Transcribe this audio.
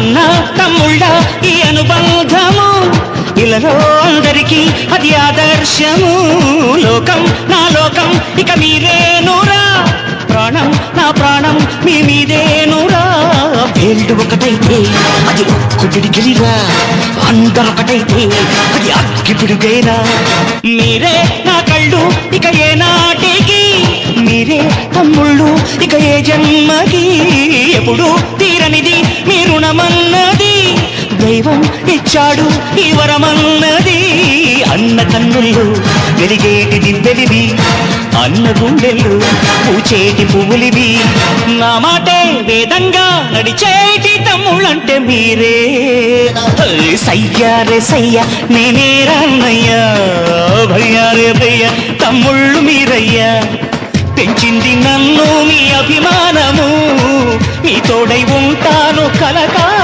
అన్న తమ్ముళ్ళ ఈ అనుబంధము ఇలలో అందరికీ అది ఆదర్శము. లోకం నా లోకం ఇక మీరేనురా, ప్రాణం నా ప్రాణం మీ మీదేనురా. వేళ్ళు ఒకటైతే అది ఒక్కుడిగిరిరా, అందరొకటైతే అది అగ్గిపిడుగైరా. మీరే నా కళ్ళు ఇక ఏ నాటికి, మీరే తమ్ముళ్ళు ఇక ఏ జన్మకి. ఎప్పుడు తీరనిది మీ రుణమన్నది, దైవం ఇచ్చాడు ఈ వరమన్నది. అన్న కన్నుల్లో వెలిగేటి దివ్వెలివి, అన్న గుండెళ్ళు పూచేటి పువ్వులివి. నా మాటే వేదంగా నడిచేటి తమ్ముళ్ళంటే మీరే. సయ్యారే సయ్య నేనే రాన్నయ్యా, భయ్యారే భయ్య తమ్ముళ్ళు మీరయ్యా. పెంచింది నన్ను మీ అభిమానము, మీ తోడై ఉంటాను కలకాలం.